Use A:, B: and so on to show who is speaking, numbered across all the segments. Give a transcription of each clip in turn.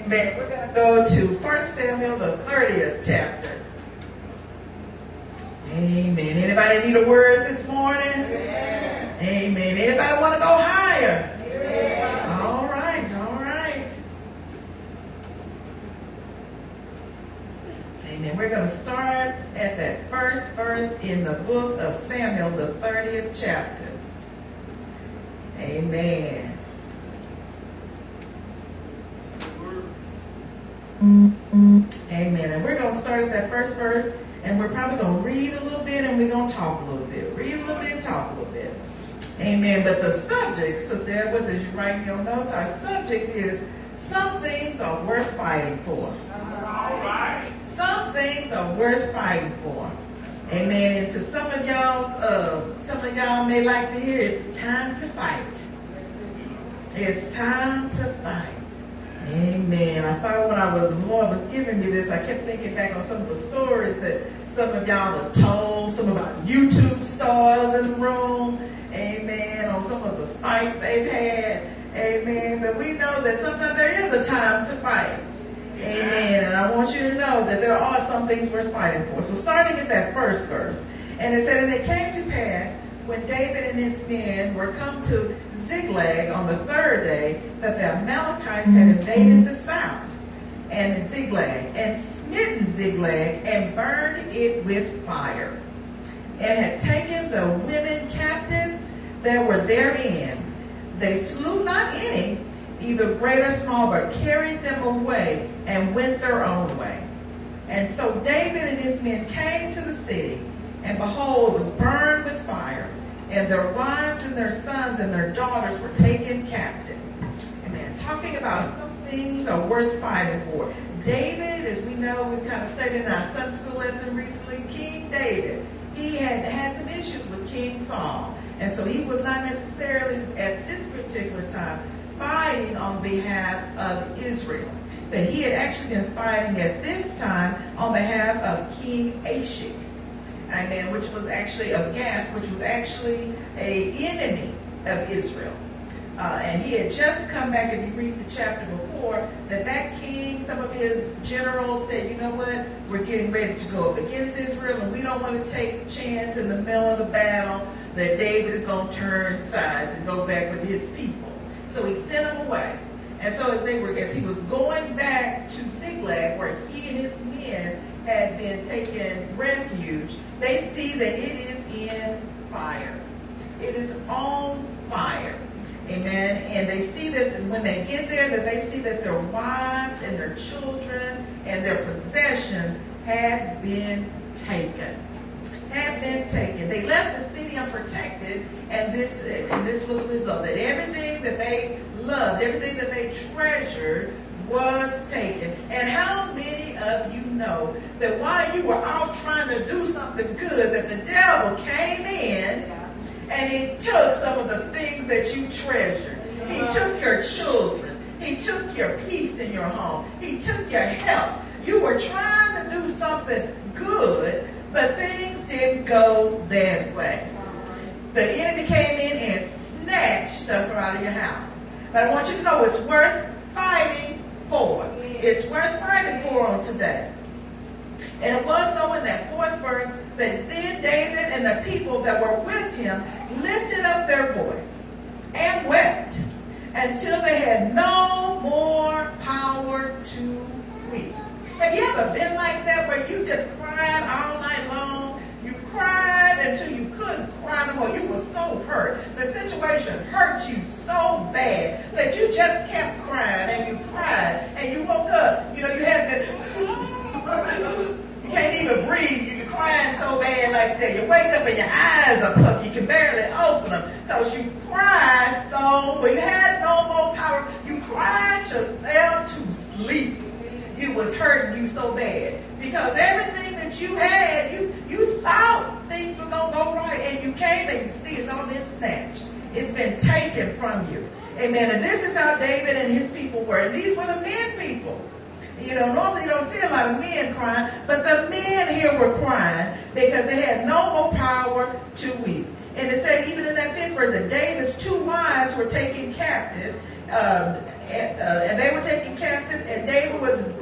A: Amen. We're going to go to 1 Samuel, the 30th chapter. Amen. Anybody need a word this morning? Yes. Amen. Anybody want to go higher? Yes. All right, all right. Amen. We're going to start at that first verse in the book of Samuel, the 30th chapter. Amen. Amen. And we're going to start at that first verse, and we're probably going to read a little bit, and we're going to talk a little bit. Read a little bit, talk a little bit. Amen. But the subject, Sister Edwards, as you write in your notes, our subject is some things are worth fighting for. All right. Some things are worth fighting for. Amen. And to some of y'all may like to hear, it's time to fight. It's time to fight. Amen. I thought when the Lord was giving me this, I kept thinking back on some of the stories that some of y'all have told, some of our YouTube stars in the room. Amen. On some of the fights they've had. Amen. But we know that sometimes there is a time to fight. Amen. And I want you to know that there are some things worth fighting for. So starting at that first verse. And it said, and it came to pass when David and his men were come to Ziklag on the third day, that the Amalekites had invaded the south and in Ziklag, and smitten Ziklag, and burned it with fire, and had taken the women captives that were therein. They slew not any, either great or small, but carried them away, and went their own way. And so David and his men came to the city, and behold, it was burned with fire, and their wives and their sons and their daughters were taken captive. Amen. Talking about some things are worth fighting for. David, as we know, we've kind of studied in our Sunday school lesson recently, King David, he had some issues with King Saul. And so he was not necessarily at this particular time fighting on behalf of Israel. But he had actually been fighting at this time on behalf of King Achish. Amen, which was actually of Gath, which was actually an enemy of Israel. And he had just come back, if you read the chapter before, that king, some of his generals said, you know what, we're getting ready to go up against Israel, and we don't want to take a chance in the middle of the battle that David is going to turn sides and go back with his people. So he sent them away. And so as he was going back to Ziklag, where he and his men had been taking refuge, they see that it is in fire. It is on fire. Amen. And they see that when they get there, that they see that their wives and their children and their possessions had been taken. They left the city unprotected, and this was the result. That everything that they loved, everything that they treasured was taken. And how many of you know that while you were out trying to do something good, that the devil came in and he took some of the things that you treasured. He took your children. He took your peace in your home. He took your health. You were trying to do something good, but things didn't go that way. The enemy came in and snatched stuff out of your house. But I want you to know it's worth fighting for. It's worth fighting for on today. And it was so in that fourth verse that then David and the people that were with him lifted up their voice and wept until they had no more power to weep. Have you ever been like that where you just cried all night long? You cried until you couldn't cry no more. You were so hurt. The situation hurt you so bad that you just kept crying and you cried and you woke up. You know, you had that... You can't even breathe. You're crying so bad like that. You wake up and your eyes are puffy. You can barely open them because you cried so. When you had no more power, you cried yourself to sleep. You was hurting you so bad because everything that you had, you thought things were going to go right, and you came and you see it's all been snatched. It's been taken from you. Amen. And this is how David and his people were. And these were the men people. You know, normally you don't see a lot of men crying, but the men here were crying because they had no more power to weep. And it said even in that fifth verse that David's two wives were taken captive, and they were taken captive, and David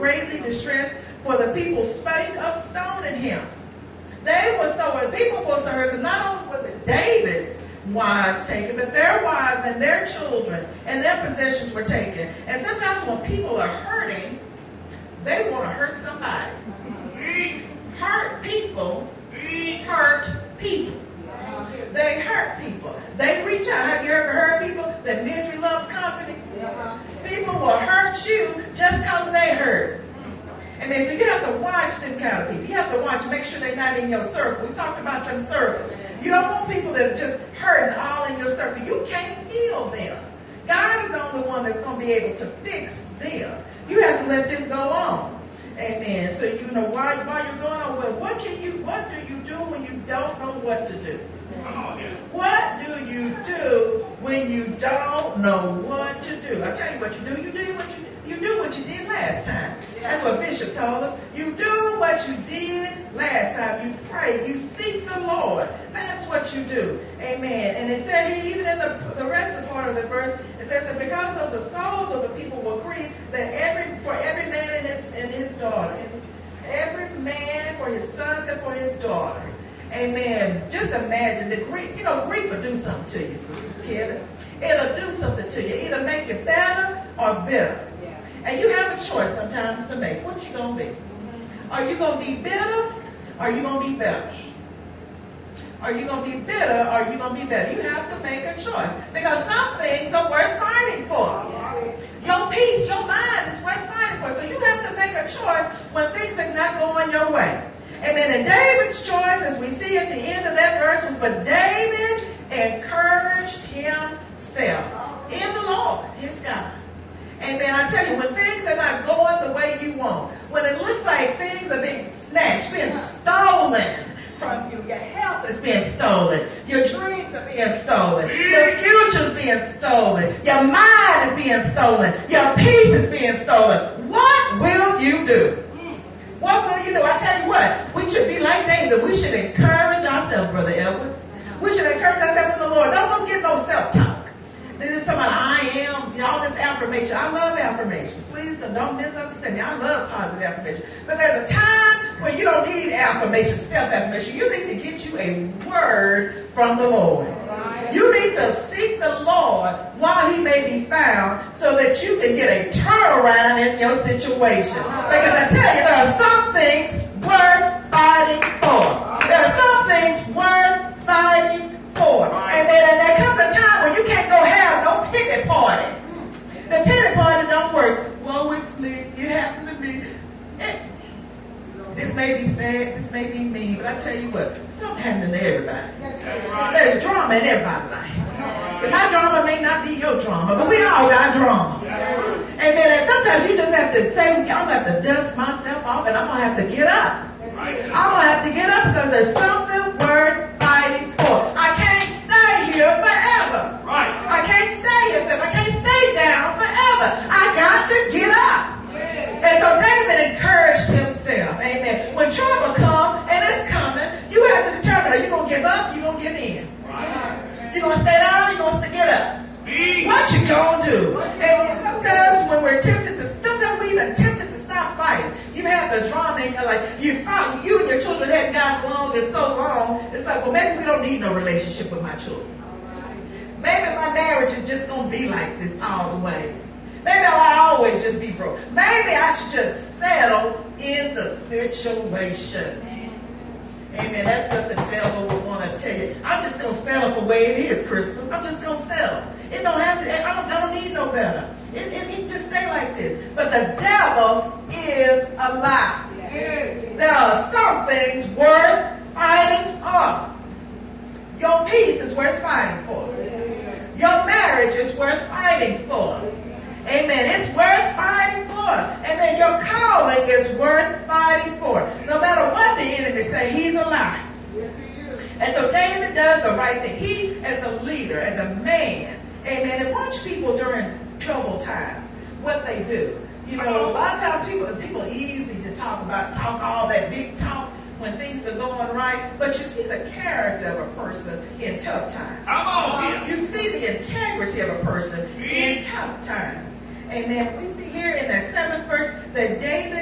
A: greatly distressed, for the people spake of stoning him. They were so, people were so hurt, because not only was it David's wives taken, but their wives and their children and their possessions were taken. And sometimes when people are hurting, they want to hurt somebody. Hurt people hurt people. They hurt people. They reach out. Have you ever heard people that misery loves company? People will hurt you just because they hurt. And then, so you have to watch them kind of people. You have to watch, make sure they're not in your circle. We talked about some circles. You don't want people that are just hurting all in your circle. You can't heal them. God is the only one that's going to be able to fix them. You have to let them go on. Amen. So you know while you're going on, well, what do you do when you don't know what to do? What do you do when you don't know what to do? I tell you what you do. You do what you did last time. That's what Bishop told us. You do what you did last time. You pray. You seek the Lord. That's what you do. Amen. And it said here, even in the rest of the part of the verse, it says that because of the souls of the people will grieve, that for every man and his daughter, and every man for his sons and for his daughters. Amen. Just imagine the grief. You know, grief will do something to you, Sister Kelly. It'll do something to you. It'll make you better or bitter. And you have a choice sometimes to make. What you going to be? Are you going to be bitter or are you going to be better? Are you going to be bitter or are you going to be better? You have to make a choice. Because some things are worth fighting for. Your peace, your mind is worth fighting for. So you have to make a choice when things are not going your way. Amen. And David's choice, as we see at the end of that verse, was, but David encouraged himself in the Lord, his God. Amen. I tell you, when things are not going the way you want, when it looks like things are being snatched, being stolen from you, your health is being stolen, your dreams are being stolen, your future is being stolen, your mind is being stolen, your peace is being stolen, what will you do? What will you do? I tell you what, we should be like David. We should encourage ourselves, Brother Edwards. We should encourage ourselves in the Lord. Don't get no self-talk. This is talking about I am, all this affirmation. I love affirmations. Please don't misunderstand me. I love positive affirmation. But there's a time when you don't need affirmation, self-affirmation. You need to get you a word from the Lord. You need to seek the Lord while he may be found so that you can get a turnaround in your situation. Because I tell you, there are some things worth fighting for. There are some things worth fighting for. And there comes a time when you can't go have no pity party. The pity party don't work. Woe is me. It happened to me. This may be sad, this may be mean, but I tell you what, something happening to everybody. There's drama in everybody's life. And my drama may not be your drama, but we all got drama. Amen. And sometimes you just have to say, I'm going to have to dust myself off and I'm going to have to get up. I'm going to have to get up because there's something worth fighting for. I can't stay here forever. I can't stay here forever. I can't stay down forever. I got to get up. And so David encouraged himself. Amen. When trouble comes, and it's coming, you have to determine, are you going to give up? You're going to give in. You're going to stay down, you're going to get up. What you going to do? And sometimes when we're tempted to, sometimes we even tempted to stop fighting. You have the drama in your life. You thought you and your children hadn't gotten along in so long. It's like, well, maybe we don't need no relationship with my children. Maybe my marriage is just going to be like this all the way. Maybe I'll always just be broke. Maybe I should just settle in the situation. Amen. That's what the devil will want to tell you. I'm just going to settle for the way it is, Crystal. I'm just going to settle. It don't have to, I don't need no better. It can just stay like this. But the devil is a lie. There are some things worth fighting for. Your peace is worth fighting for. Your marriage is worth fighting for. Amen. It's worth fighting for. Amen. Your calling is worth fighting for. No matter what the enemy say, he's a lie. And so David does the right thing. He, as a leader, as a man, amen, and watch people during troubled times, what they do. You know, a lot of times people easy to talk all that big talk when things are going right, but you see the character of a person in tough times. Come on, you see the integrity of a person in tough times. Amen. We see here in that 7th verse that David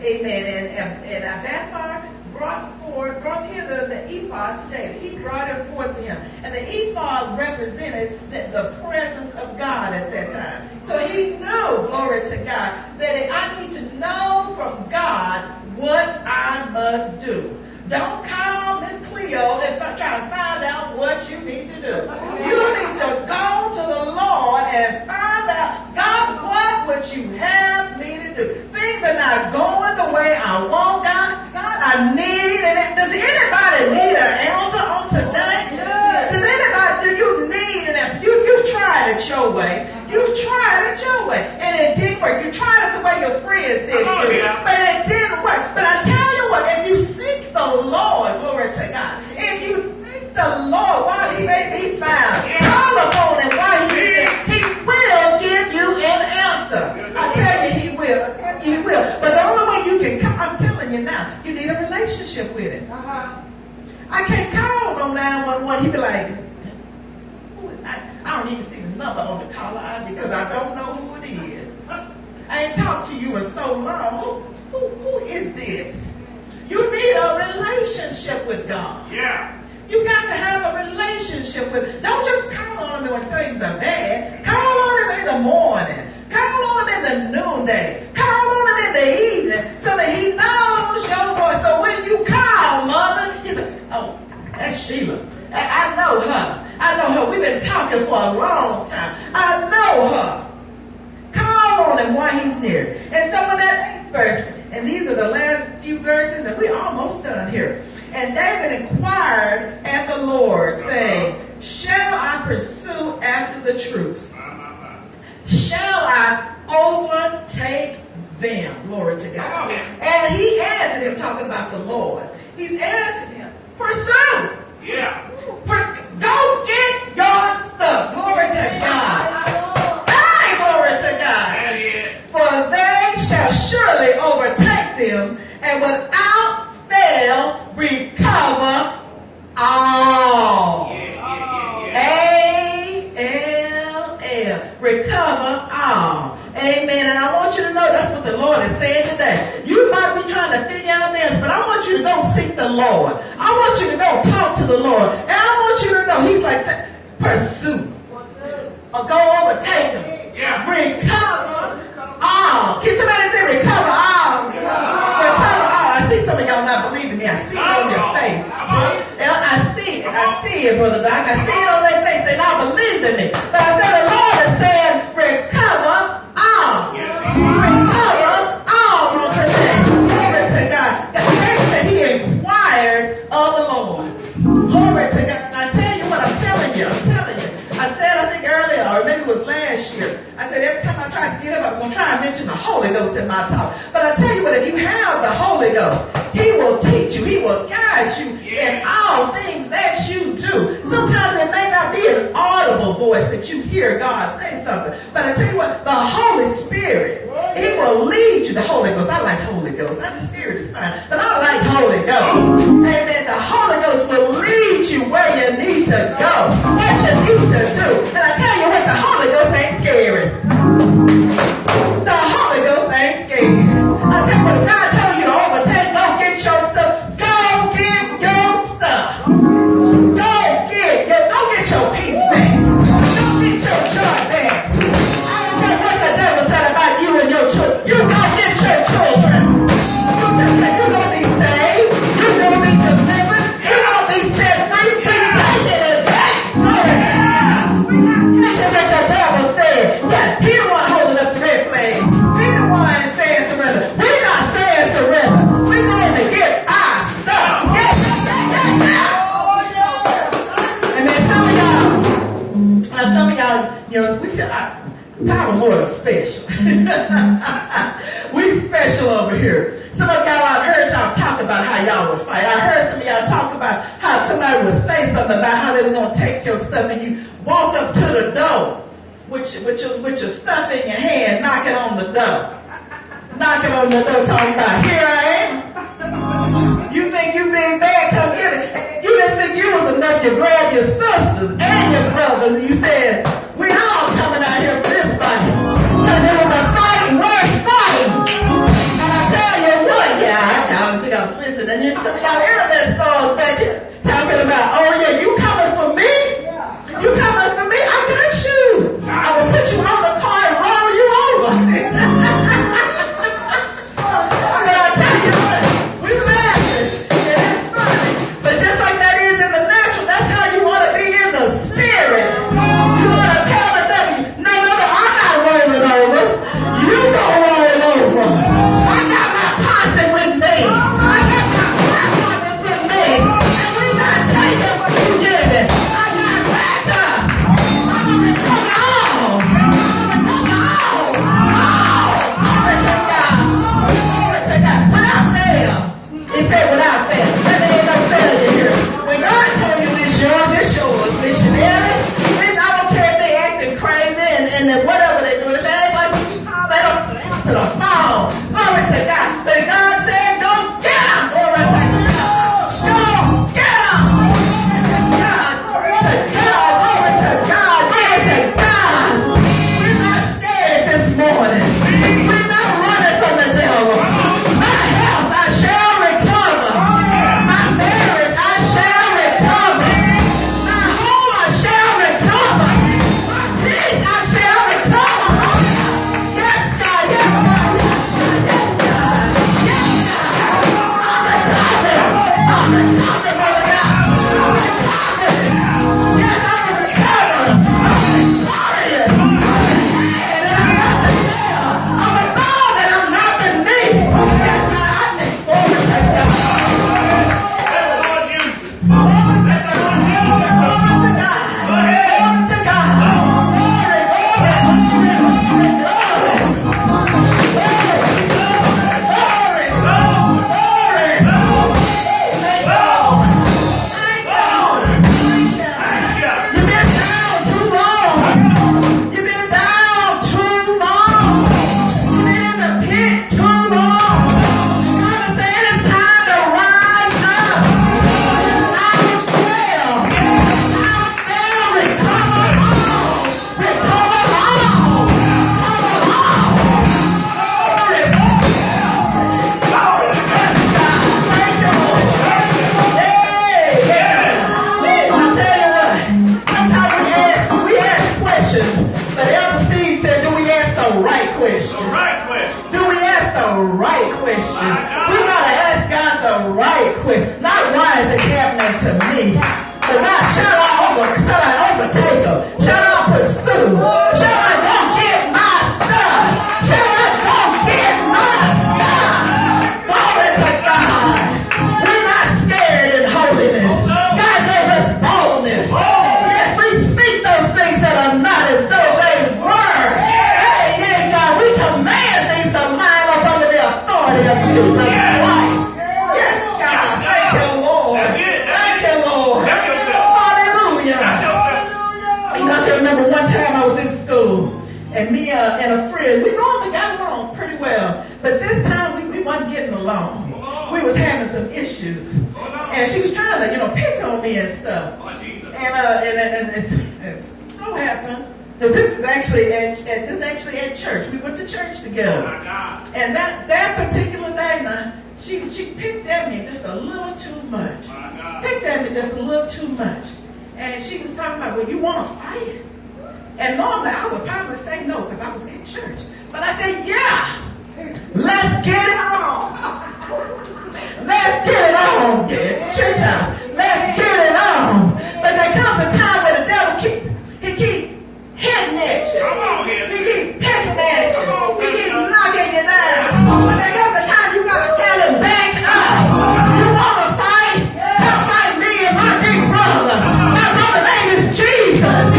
A: Amen. And Abiathar brought hither the ephod to David. He brought it forth to him. And the ephod represented the presence of God at that time. So he knew, glory to God, that I need to know from God what I must do. Don't call Miss Cleo and try to find out what you need to do. You need to go to the Lord and find out, God, what would you have me to do? Things are not going the way I want, God. I need it. Does anybody need an answer on today? Does anybody, do you need an answer? You've tried it your way. You've tried it your way. And it didn't work. You tried it the way your friend said it did. But it didn't work. But I tell you what, if you seek the Lord, glory to God. If you seek the Lord while he may be found, call upon him while he is there, he will give you an answer. I tell you he will. I tell you he will. But the only way you can come, I'm telling you now, you need a relationship with him. I can't call on 911. He be like, I don't even see the number on the caller ID because I don't know who it is. I ain't talked to you in so long. Who is this? You need a relationship with God.
B: Yeah.
A: You got to have a relationship with. Don't just call on him when things are bad. Call on him in the morning. Call on him in the noonday. Call on him in the evening so that he knows your voice. So when you call, mother, he's like, oh, that's Sheila. I know her. I know her. We've been talking for a long time. I know her. Call on him while he's near. And so in that 8th verse, and these are the last few verses, and we're almost done here. And David inquired at the Lord, saying, shall I pursue after the troops? Shall I overtake them? Glory to God. And he answered him, talking about the Lord. He's answered him, pursue.
B: Yeah.
A: Go get your stuff. Glory to God. Hey, glory to God. For they shall surely overtake them, and without fail recover all. A-L-L. Recover all. Amen. And I want you to know that's what the Lord is saying today. You might be trying to figure out this, but I want you to go seek the Lord. I want you to go talk to the Lord. And I want you to know, he's like, pursue. Or go overtake him.
B: Yeah.
A: Recover all. Can somebody say recover all? Recover all. I see some of y'all not believing me. I see it on your face. I see it. I see it, Brother Doc. I see it on their face. They're not believing me. But I said the Lord is saying recover all. Recover all on today. Glory to God. David said he inquired of the Lord. Glory to God. And I tell you what, I'm telling you. I said, I think earlier, or maybe it was last year, I said every time I tried to get up, I was going to try and mention the Holy Ghost in my talk. But I tell you what, if you have the Holy Ghost, he will teach you. He will guide you in all things that you do. Sometimes it may not be an audible voice that you hear God say something. But I tell you what, the Holy Spirit, he will lead you. The Holy Ghost, I like Holy Ghost. The Spirit is fine, but I like Holy Ghost. Amen. The Holy Ghost will lead you where you need to go, what you need to do. And I tell you what, the Holy Ghost ain't scary. The Holy Ghost ain't scary. I tell you what, if God told you to overtake, go get your stuff. Go get your stuff. Go get your peace back. Go get your joy back. I don't care what the devil said about you and your children. You go get your children. You're going to be saved. You're going to be delivered. You're going to be set free. We taking it back. Glory to God. We're not taking what the devil said. Yeah, he the one holding up the red flag. He the one saying surrender. We're not saying surrender. We're going to get our stuff. Yes. And then some of y'all, you know, we tell Power Lord is special. We special over here. Some of y'all, I've heard y'all talk about how y'all would fight. I heard some of y'all talk about how somebody would say something about how they were going to take your stuff, and you walk up to the door with your stuff in your hand, knocking on the door. Knocking on the door, talking about, here I am. You think you big bad, come get it. You didn't think you was enough to grab your sisters and your brothers. You said, we all coming out here for this fight. Because it was a fight worth fighting. And I tell you what, and me and a friend, we normally got along pretty well. But this time we wasn't getting along. We was having some issues. And she was trying to, pick on me and stuff. And it's so happened that this is actually at church. We went to church together. And that particular day, now, she picked at me just a little too much. Picked at me just a little too much. And she was talking about, well, you want to fight? And normally I would probably say no because I was in church. But I said, yeah, let's get it on. Let's get it on. Yeah, church house. Let's get it on. But there comes a time where the devil keep hitting at you. He keep picking at you. He keep knocking you down. But there comes a time you got to tell him back up. You want to fight? Come fight me and my big brother. My brother's name is Jesus.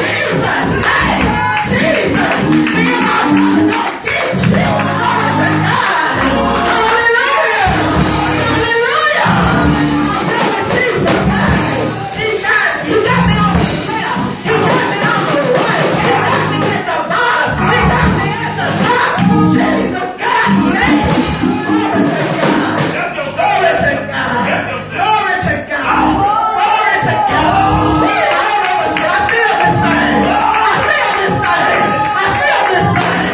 A: Jesus. Hey, Jesus. Me and my brother don't get you. Glory to God. Hallelujah. Hallelujah. Brother Jesus. He got me on the left. He got me on the right. He got me at the bottom. He got me at the top. Jesus got me. Glory to God. Glory to God. Glory to God. Glory to God. I don't know what you, I feel this thing. I feel this thing. I feel this thing.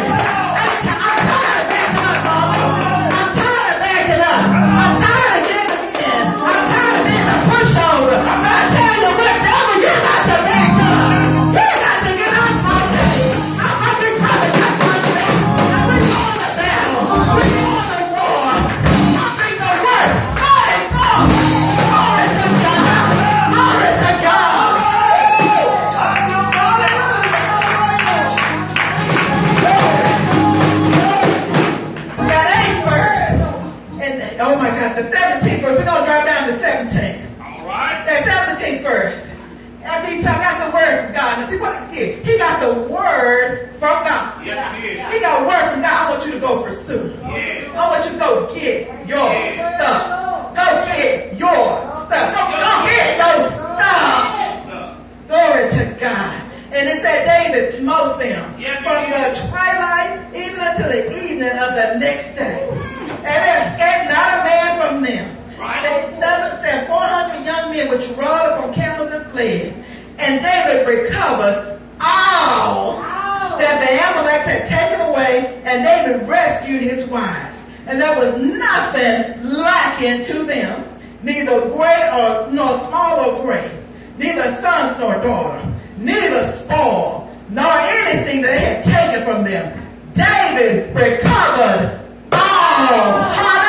A: I'm tired of backing up, Mama. I'm tired of backing up. I'm tired of getting in. I'm tired of being a pushover. But I tell you what, devil, you got to back up. You got to get up someday. I'm big brother got my back. And we're going to battle. We're going to war. I'm big to work. Glory to God. Glory to God. Glory to God. That 8th verse. And oh my God, the 17th verse. We're going to drop down to 17. That 17th verse. After he got the word from God. Now see what he did? He got the word from God. He got a word from God. I want you to go pursue. I want you to go get your stuff. Go get your stuff. Go get your stuff. Glory to God. And it said David smote them from the twilight even until the evening of the next day. And there escaped not a man from them. Said 400 young men which rode upon camels and fled. And David recovered all that the Amalekites had taken away, and David rescued his wives. And there was nothing lacking to them, neither great nor small or great, neither sons nor daughter, neither spoil, nor anything that they had taken from them. David recovered all.